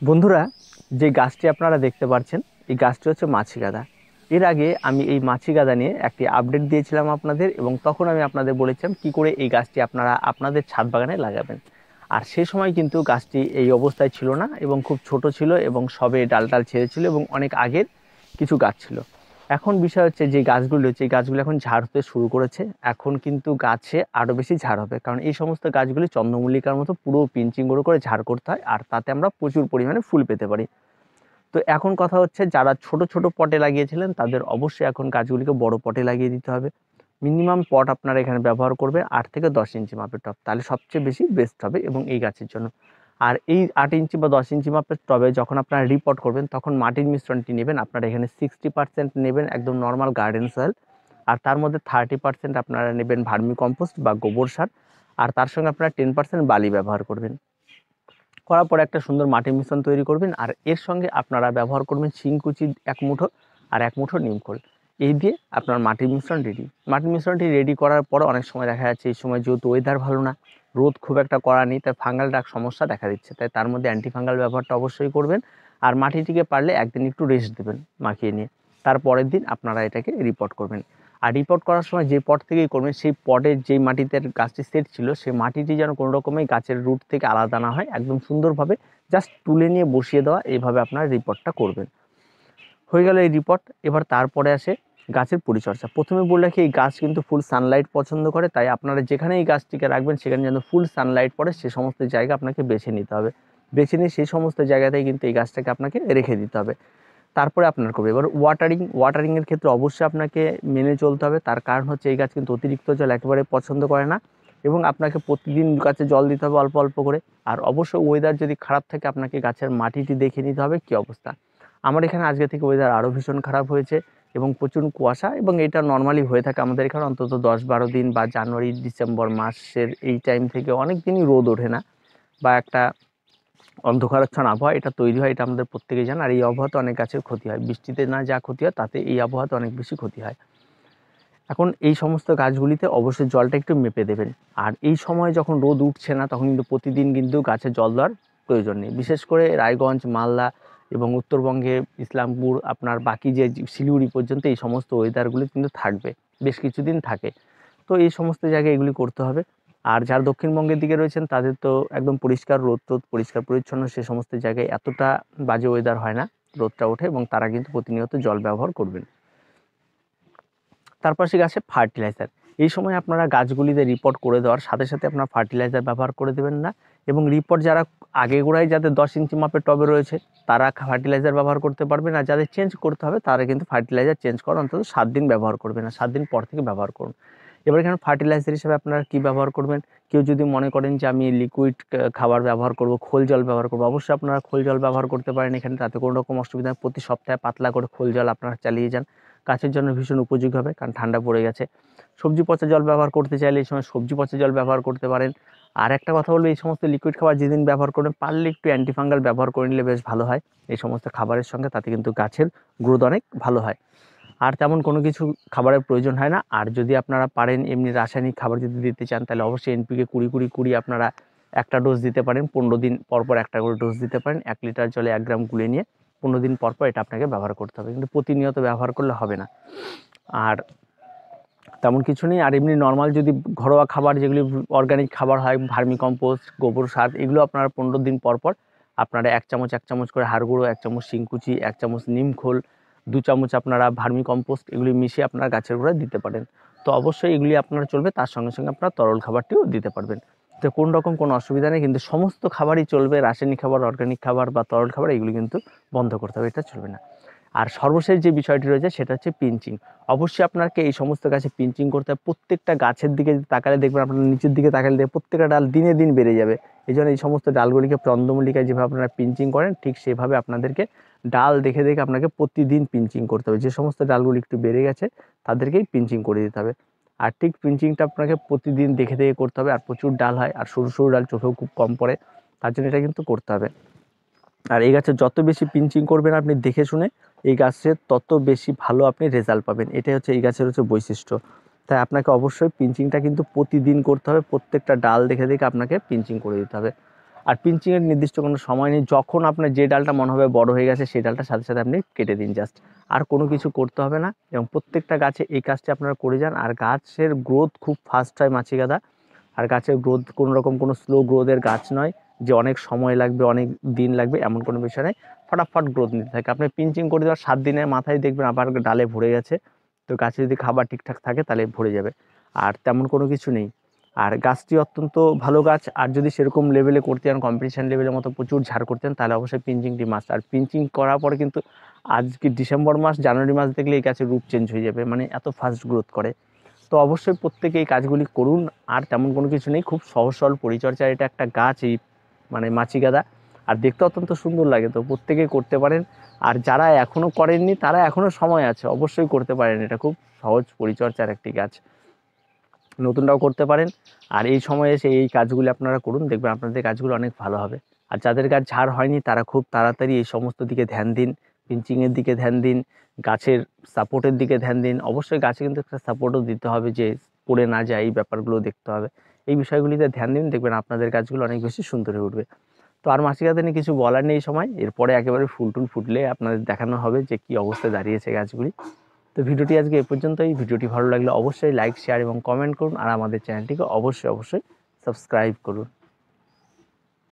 বন্ধুরা, যে গাছটি আপনারা দেখতে পাচ্ছেন এই গাছটি হচ্ছে মাছি গাদা। এর আগে আমি এই মাছি গাদা নিয়ে একটি আপডেট দিয়েছিলাম আপনাদের, এবং তখন আমি আপনাদের বলেছিলাম কি করে এই গাছটি আপনারা আপনাদের ছাদ বাগানে লাগাবেন। আর সেই সময় কিন্তু গাছটি এই অবস্থায় ছিল না এবং খুব ছোট ছিল এবং সবে ডাল ডাল ছেড়েছিল এবং অনেক আগের কিছু গাছ ছিল। এখন বিষয় হচ্ছে যে গাছগুলো হচ্ছে এই গাছগুলো এখন ঝাড় হতে শুরু করেছে। এখন কিন্তু গাছে আরও বেশি ঝাড় হবে, কারণ এই সমস্ত গাছগুলি চন্দ্রমল্লিকার মতো পুরো পিঞ্চিং করে ঝাড় করতে হয়, আর তাতে আমরা প্রচুর পরিমাণে ফুল পেতে পারি। তো এখন কথা হচ্ছে যারা ছোট ছোট পটে লাগিয়েছিলেন তাদের অবশ্যই এখন গাছগুলিকে বড় পটে লাগিয়ে দিতে হবে। মিনিমাম পট আপনারা এখানে ব্যবহার করবে 8 থেকে 10 ইঞ্চি মাপের টব, তাহলে সবচেয়ে বেশি বেস্ট হবে এবং এই গাছের জন্য। আর এই 8 ইঞ্চি বা 10 ইঞ্চি মাপের টবে যখন আপনারা রিপট করবেন তখন মাটির মিশ্রণটি নেবেন, আপনারা এখানে 60% নেবেন একদম নর্মাল গার্ডেন সয়েল, আর তার মধ্যে 30% আপনারা নেবেন ভার্মি কম্পোস্ট বা গোবর সার, আর তার সঙ্গে আপনারা 10% বালি ব্যবহার করবেন। করার পর একটা সুন্দর মাটির মিশ্রণ তৈরি করবেন, আর এর সঙ্গে আপনারা ব্যবহার করবেন শিংকুচি 1 মুঠো আর 1 মুঠো নিমখোল। এই দিয়ে আপনার মাটির মিশ্রণ রেডি। মাটির মিশ্রণটি রেডি করার পর অনেক সময় দেখা যাচ্ছে এই সময় যেহেতু ওয়েদার ভালো না, রোদ খুব একটা কড়া নেই, তাই ফাঙ্গাল ডাক সমস্যা দেখা দিচ্ছে, তাই তার মধ্যে অ্যান্টিফাঙ্গাল ব্যবহারটা অবশ্যই করবেন। আর মাটিটিকে পারলে একদিন একটু রেস্ট দেবেন মাখিয়ে নিয়ে, তারপরের দিন আপনারা এটাকে রিপোর্ট করবেন। আর রিপোর্ট করার সময় যে পট থেকেই করবেন সেই পটের যেই মাটিতে গাছটি সেট ছিল সেই মাটিটি যেন কোনো রকমই গাছের রুট থেকে আলাদা না হয়, একদম সুন্দরভাবে জাস্ট তুলে নিয়ে বসিয়ে দেওয়া, এইভাবে আপনারা রিপোর্টটা করবেন। হয়ে গেল এই রিপোর্ট। এবার তারপরে আসে গাছের পরিচর্যা। প্রথমে বলে রাখি এই গাছ কিন্তু ফুল সানলাইট পছন্দ করে, তাই আপনারা যেখানে এই গাছটিকে রাখবেন সেখানে যেন ফুল সানলাইট পড়ে সে সমস্ত জায়গা আপনাকে বেছে নিতে হবে। বেছে নিয়ে সেই সমস্ত জায়গাতেই কিন্তু এই গাছটাকে আপনাকে রেখে দিতে হবে। তারপরে আপনার করবে এবার ওয়াটারিংয়ের ক্ষেত্রে অবশ্যই আপনাকে মেনে চলতে হবে। তার কারণ হচ্ছে এই গাছ কিন্তু অতিরিক্ত জল একেবারে পছন্দ করে না, এবং আপনাকে প্রতিদিন গাছে জল দিতে হবে অল্প অল্প করে। আর অবশ্যই ওয়েদার যদি খারাপ থাকে আপনাকে গাছের মাটিটি দেখে নিতে হবে কী অবস্থা। আমার এখানে আজকে থেকে ওয়েদার আরও ভীষণ খারাপ হয়েছে এবং প্রচুর কুয়াশা, এবং এটা নর্মালি হয়ে থাকে আমাদের এখানে অন্তত 10-12 দিন, বা জানুয়ারি ডিসেম্বর মাসের এই টাইম থেকে অনেক দিনই রোদ ওঠে না, বা একটা অন্ধকারাচ্ছন্ন আবহাওয়া এটা তৈরি হয়, এটা আমাদের প্রত্যেকেই জান। আর এই আবহাওয়াতে অনেক গাছের ক্ষতি হয়, বৃষ্টিতে না যা ক্ষতি হয় তাতে এই আবহাওয়াতে অনেক বেশি ক্ষতি হয়। এখন এই সমস্ত গাছগুলিতে অবশ্যই জলটা একটু মেপে দেবেন। আর এই সময় যখন রোদ উঠছে না তখন কিন্তু প্রতিদিন কিন্তু গাছে জল দেওয়ার প্রয়োজন নেই। বিশেষ করে রায়গঞ্জ, মালদা এবং উত্তরবঙ্গে ইসলামপুর, আপনার বাকি যে শিলিগুড়ি পর্যন্ত এই সমস্ত ওয়েদারগুলি কিন্তু থাকবে, বেশ কিছুদিন থাকে। তো এই সমস্ত জায়গায় এগুলি করতে হবে। আর যারা দক্ষিণবঙ্গের দিকে রয়েছেন তাদের তো একদম পরিষ্কার রোদ টোদ, পরিষ্কার পরিচ্ছন্ন, সে সমস্ত জায়গায় এতটা বাজে ওয়েদার হয় না, রোদটা ওঠে এবং তারা কিন্তু প্রতিনিয়ত জল ব্যবহার করবেন। তার পাশে গাছে ফার্টিলাইজার। এই সময় আপনারা গাছগুলিতে রিপোর্ট করে দেওয়ার সাথে সাথে আপনারা ফার্টিলাইজার ব্যবহার করে দেবেন না, এবং রিপোর্ট যারা আগে গোড়ায় যাদের 10 ইঞ্চি মাপের টবে রয়েছে তারা ফার্টিলাইজার ব্যবহার করতে পারবেন, আর যাদের চেঞ্জ করতে হবে তারা কিন্তু ফার্টিলাইজার চেঞ্জ করার অন্তত 7 দিন ব্যবহার করবেন, না 7 দিন পর থেকে ব্যবহার করুন। এবার এখানে ফার্টিলাইজার হিসেবে আপনারা কী ব্যবহার করবেন, কেউ যদি মনে করেন যে আমি লিকুইড খাবার ব্যবহার করব, খোল জল ব্যবহার করব, অবশ্যই আপনারা খোল জল ব্যবহার করতে পারেন এখানে, তাতে কোনো রকম অসুবিধা নেই। প্রতি সপ্তাহে পাতলা করে খোল জল আপনারা চালিয়ে যান, গাছের জন্য ভীষণ উপযোগী হবে, কারণ ঠান্ডা পড়ে গেছে। সবজি পচা জল ব্যবহার করতে চাইলে এই সময় সবজি পচা জল ব্যবহার করতে পারেন। আর একটা কথা বলবো, এই সমস্ত লিকুইড খাবার যেদিন ব্যবহার করবেন পারলে একটু অ্যান্টিফাঙ্গাল ব্যবহার করে নিলে বেশ ভালো হয় এই সমস্ত খাবারের সঙ্গে, তাতে কিন্তু গাছের গ্রোথ অনেক ভালো হয়। আর তেমন কোনো কিছু খাবারের প্রয়োজন হয় না। আর যদি আপনারা পারেন এমনি রাসায়নিক খাবার যদি দিতে চান তাহলে অবশ্যই এনপিকে 20-20-20 আপনারা একটা ডোজ দিতে পারেন, 15 দিন পর পর একটা করে ডোজ দিতে পারেন। 1 লিটার জলে 1 গ্রাম গুলে নিয়ে 15 দিন পর পর এটা আপনাকে ব্যবহার করতে হবে, কিন্তু প্রতিনিয়ত ব্যবহার করলে হবে না। আর তেমন কিছু নেই। আর এমনি নর্মাল যদি ঘরোয়া খাবার যেগুলি অর্গানিক খাবার হয়, ভার্মি কম্পোস্ট, গোবর সার, এগুলো আপনারা 15 দিন পর পর আপনারা 1 চামচ 1 চামচ করে হাড় গুঁড়ো, 1 চামচ শিংকুচি, 1 চামচ নিমখোল, 2 চামচ আপনারা ভার্মি কম্পোস্ট, এগুলি মিশিয়ে আপনারা গাছের গোড়ায় দিতে পারেন। তো অবশ্যই এগুলি আপনারা চলবে, তার সঙ্গে সঙ্গে আপনারা তরল খাবারটিও দিতে পারবেন। তো কোনো রকম কোনো অসুবিধা নেই, কিন্তু সমস্ত খাবারই চলবে, রাসায়নিক খাবার, অর্গানিক খাবার বা তরল খাবার এগুলি কিন্তু বন্ধ করতে হবে, এটা চলবে না। আর সর্বশেষ যে বিষয়টি রয়েছে সেটা হচ্ছে পিঞ্চিং। অবশ্যই আপনাকে এই সমস্ত গাছে পিঞ্চিং করতে হবে। প্রত্যেকটা গাছের দিকে যদি তাকালে দেখবেন, আপনার নিচের দিকে তাকালে দেখবেন প্রত্যেকটা ডাল দিনে দিন বেড়ে যাবে। এই জন্য এই সমস্ত ডালগুলিকে চন্দ্রমল্লিকায় যেভাবে আপনারা পিঞ্চিং করেন ঠিক সেভাবে আপনাদেরকে ডাল দেখে দেখে আপনাকে প্রতিদিন পিঞ্চিং করতে হবে। যে সমস্ত ডালগুলি একটু বেড়ে গেছে তাদেরকেই পিঞ্চিং করে দিতে হবে। আর ঠিক পিঞ্চিংটা আপনাকে প্রতিদিন দেখে দেখে করতে হবে। আর প্রচুর ডাল হয় আর সরু সরু ডাল চোখেও খুব কম পড়ে, তার জন্য এটা কিন্তু করতে হবে। আর এই গাছে যত বেশি পিঞ্চিং করবেন আপনি দেখে শুনে, এই গাছের তত বেশি ভালো আপনি রেজাল্ট পাবেন। এটাই হচ্ছে এই গাছের হচ্ছে বৈশিষ্ট্য। তাই আপনাকে অবশ্যই পিঞ্চিংটা কিন্তু প্রতিদিন করতে হবে, প্রত্যেকটা ডাল দেখে দেখে আপনাকে পিঞ্চিং করে দিতে হবে। আর পিঞ্চিংয়ের নির্দিষ্ট কোনো সময় নেই, যখন আপনার যে ডালটা মনে হবে বড় হয়ে গেছে সেই ডালটা সাথে সাথে আপনি কেটে দিন জাস্ট, আর কোনো কিছু করতে হবে না। এবং প্রত্যেকটা গাছে এই কাজটি আপনারা করে যান, আর গাছের গ্রোথ খুব ফাস্ট হয় মাছি গাদা। আর গাছের গ্রোথ কোনো রকম কোনো স্লো গ্রোথের গাছ নয় যে অনেক সময় লাগবে, অনেক দিন লাগবে, এমন কোনো বিষয় নেই, ফটাফট গ্রোথ নিতে থাকে। আপনি পিঞ্চিং করে দেওয়ার 7 দিনের মাথায় দেখবেন আবার ডালে ভরে গেছে। তো গাছে যদি খাবার ঠিকঠাক থাকে তাহলে ভরে যাবে, আর তেমন কোনো কিছু নেই। আর গাছটি অত্যন্ত ভালো গাছ, আর যদি সেরকম লেভেলে করতে চান, কম্পিটিশান লেভেলের মতো প্রচুর ঝাড় করতেন, তাহলে অবশ্যই পিঞ্চিংটি মাস্ট। আর পিঞ্চিং করার পরে কিন্তু আজকে ডিসেম্বর মাস, জানুয়ারি মাস দেখলে এই গাছের রূপ চেঞ্জ হয়ে যাবে, মানে এত ফাস্ট গ্রোথ করে। তো অবশ্যই প্রত্যেকে এই কাজগুলি করুন। আর তেমন কোনো কিছু নেই, খুব সহজ সরল পরিচর্যা, এটা একটা গাছ, এই মানে মাছি গাদা, আর দেখতে অত্যন্ত সুন্দর লাগে। তো প্রত্যেকেই করতে পারেন, আর যারা এখনও করেননি তারা এখনও সময় আছে, অবশ্যই করতে পারেন। এটা খুব সহজ পরিচর্যার একটি গাছ, নতুনরাও করতে পারেন। আর এই সময়ে এসে এই কাজগুলি আপনারা করুন, দেখবেন আপনাদের কাজগুলো অনেক ভালো হবে। আর যাদের গাছ ঝাড় হয়নি তারা খুব তাড়াতাড়ি এই সমস্ত দিকে ধ্যান দিন, পিঞ্চিংয়ের দিকে ধ্যান দিন, গাছের সাপোর্টের দিকে ধ্যান দিন। অবশ্যই গাছে কিন্তু একটা সাপোর্টও দিতে হবে, যে পড়ে না যায়, এই ব্যাপারগুলো দেখতে হবে। এই বিষয়গুলিতে ধ্যান দিন, দেখবেন আপনাদের গাছগুলো অনেক বেশি সুন্দর হয়ে উঠবে। তো আর মাছি গাদা নিয়ে কিছু বলার নেই এই সময়, এরপরে একেবারে ফুল টুল ফুটলে আপনাদের দেখানো হবে যে কী অবস্থায় দাঁড়িয়েছে গাছগুলি। তো ভিডিওটি আজকে এ পর্যন্তই। ভিডিওটি ভালো লাগলে অবশ্যই লাইক, শেয়ার এবং কমেন্ট করুন, আর আমাদের চ্যানেলটিকে অবশ্যই সাবস্ক্রাইব করুন।